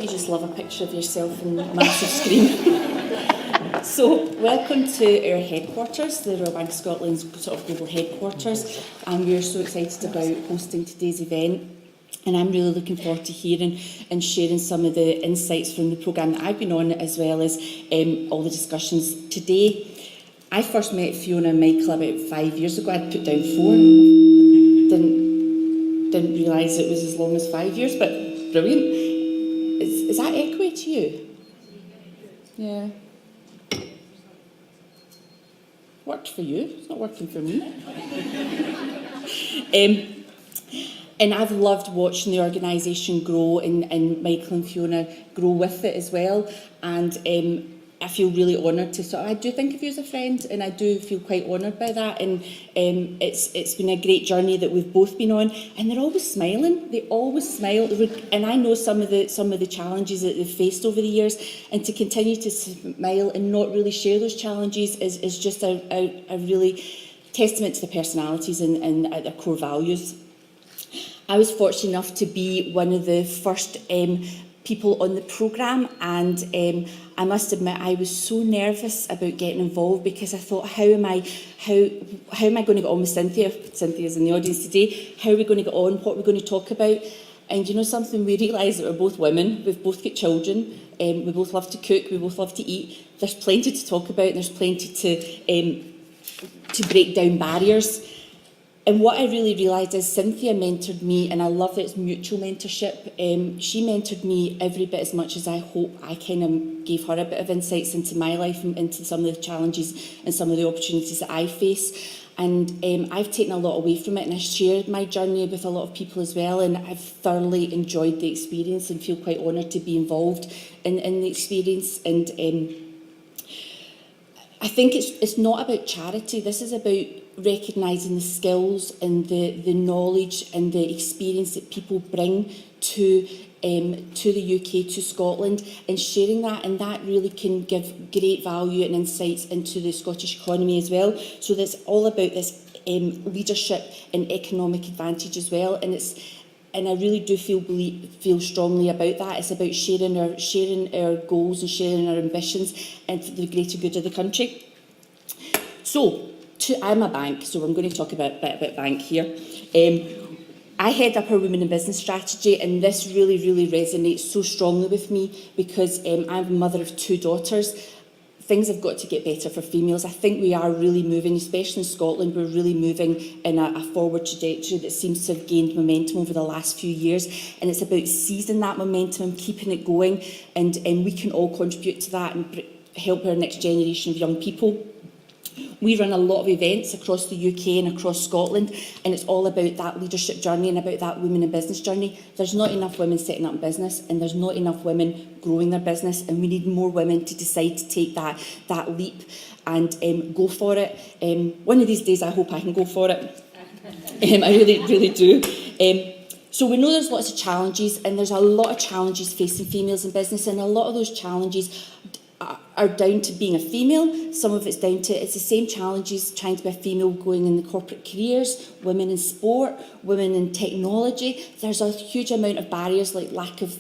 Don't you just love a picture of yourself on a massive screen? So, welcome to our headquarters, the Royal Bank of Scotland's sort of global headquarters, and we're so excited about hosting today's event. And I'm really looking forward to hearing and sharing some of the insights from the programme that I've been on, as well as all the discussions today. I first met Fiona and Michael about 5 years ago. I'd put down 4. Didn't realise it was as long as 5 years, but brilliant. Is that echoey to you? Yeah. Worked for you. It's not working for me. And I've loved watching the organisation grow and Michael and Fiona grow with it as well. And I feel really honoured to I do think of you as a friend, and I do feel quite honoured by that. And it's been a great journey that we've both been on. And they're always smiling. They always smile. And I know some of the challenges that they've faced over the years. And to continue to smile and not really share those challenges is just a really testament to the personalities and their core values. I was fortunate enough to be one of the first people on the programme, and I must admit I was so nervous about getting involved, because I thought, how am I going to get on with Cynthia? Cynthia's in the audience today. How are we going to get on? What are we going to talk about? And you know something, we realised that we're both women, we've both got children, we both love to cook, we both love to eat. There's plenty to talk about, there's plenty to break down barriers. And what I really realised is Cynthia mentored me, and I love that it's mutual mentorship. She mentored me every bit as much as I hope I kind of gave her a bit of insights into my life and into some of the challenges and some of the opportunities that I face. And I've taken a lot away from it, and I shared my journey with a lot of people as well, and I've thoroughly enjoyed the experience and feel quite honoured to be involved in the experience. And I think it's not about charity. This is about recognising the skills and the knowledge and the experience that people bring to the UK, to Scotland, and sharing that, and that really can give great value and insights into the Scottish economy as well. So that's all about this leadership and economic advantage as well, and I really do feel strongly about that. It's about sharing our goals and sharing our ambitions and for the greater good of the country. So, I'm a bank, so I'm going to talk a bit about bank here. I head up our Women in Business strategy, and this really, really resonates so strongly with me, because I'm a mother of 2 daughters. Things have got to get better for females. I think we are really moving, especially in Scotland, we're really moving in a forward trajectory that seems to have gained momentum over the last few years, and it's about seizing that momentum and keeping it going, and we can all contribute to that and help our next generation of young people. We run a lot of events across the UK and across Scotland, and it's all about that leadership journey and about that women in business journey. There's not enough women setting up business, and there's not enough women growing their business, and we need more women to decide to take that leap and go for it. One of these days I hope I can go for it. I really, really do. So we know there's lots of challenges, and there's a lot of challenges facing females in business, and a lot of those challenges are down to being a female. Some of it's down to, it's the same challenges trying to be a female going in the corporate careers, women in sport, women in technology. There's a huge amount of barriers, like lack of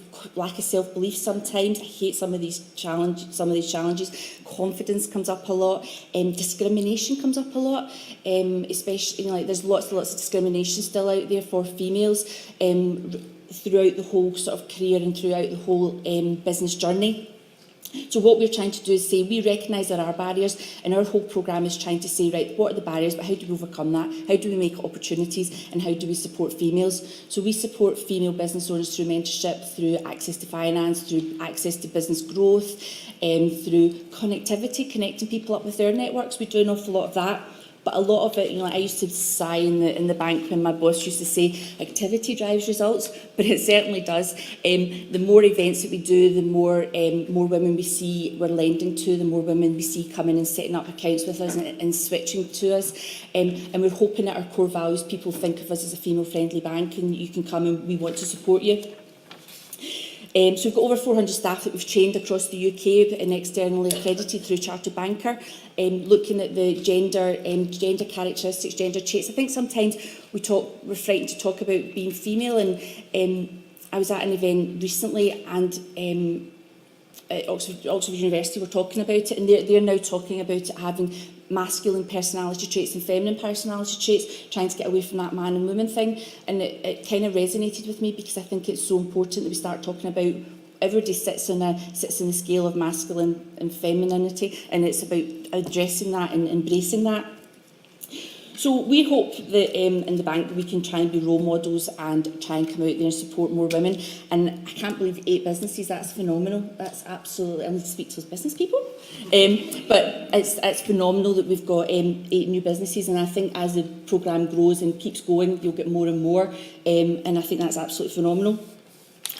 self-belief sometimes. I hate some of these challenges. Confidence comes up a lot. Discrimination comes up a lot. Especially, there's lots and lots of discrimination still out there for females throughout the whole sort of career and throughout the whole business journey. So what we're trying to do is say we recognise there are barriers, and our whole programme is trying to say, right, what are the barriers, but how do we overcome that? How do we make opportunities, and how do we support females? So we support female business owners through mentorship, through access to finance, through access to business growth, through connectivity, connecting people up with their networks. We do an awful lot of that. But a lot of it, I used to sigh in the bank when my boss used to say, activity drives results, but it certainly does. The more events that we do, the more women we see we're lending to, the more women we see coming and setting up accounts with us and switching to us. And we're hoping that our core values, people think of us as a female-friendly bank, and you can come and we want to support you. So we've got over 400 staff that we've trained across the UK and externally accredited through Chartered Banker, looking at the gender characteristics, gender traits. I think sometimes we're frightened to talk about being female, and I was at an event recently, and at Oxford University were talking about it, and they're now talking about it having masculine personality traits and feminine personality traits, trying to get away from that man and woman thing. And it kind of resonated with me, because I think it's so important that we start talking about everybody sits in the scale of masculine and femininity, and it's about addressing that and embracing that. So we hope that in the bank we can try and be role models and try and come out there and support more women. And I can't believe 8 businesses, that's phenomenal. That's absolutely, I need to speak to those business people. But it's phenomenal that we've got 8 new businesses, and I think as the programme grows and keeps going, you'll get more and more. And I think that's absolutely phenomenal.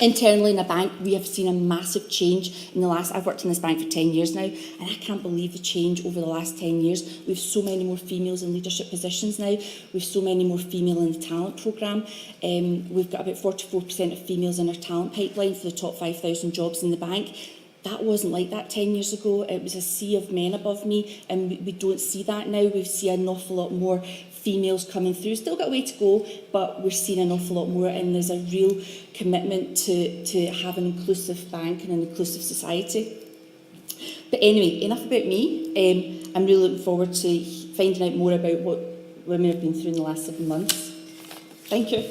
Internally in the bank, we have seen a massive change in the last, I've worked in this bank for 10 years now, and I can't believe the change over the last 10 years. We have so many more females in leadership positions now. We have so many more female in the talent programme. We've got about 44% of females in our talent pipeline for the top 5,000 jobs in the bank. That wasn't like that 10 years ago. It was a sea of men above me, and we don't see that now. We see an awful lot more females coming through. Still got a way to go, but we're seeing an awful lot more, and there's a real commitment to have an inclusive bank and an inclusive society. But anyway, enough about me. I'm really looking forward to finding out more about what women have been through in the last 7 months. Thank you.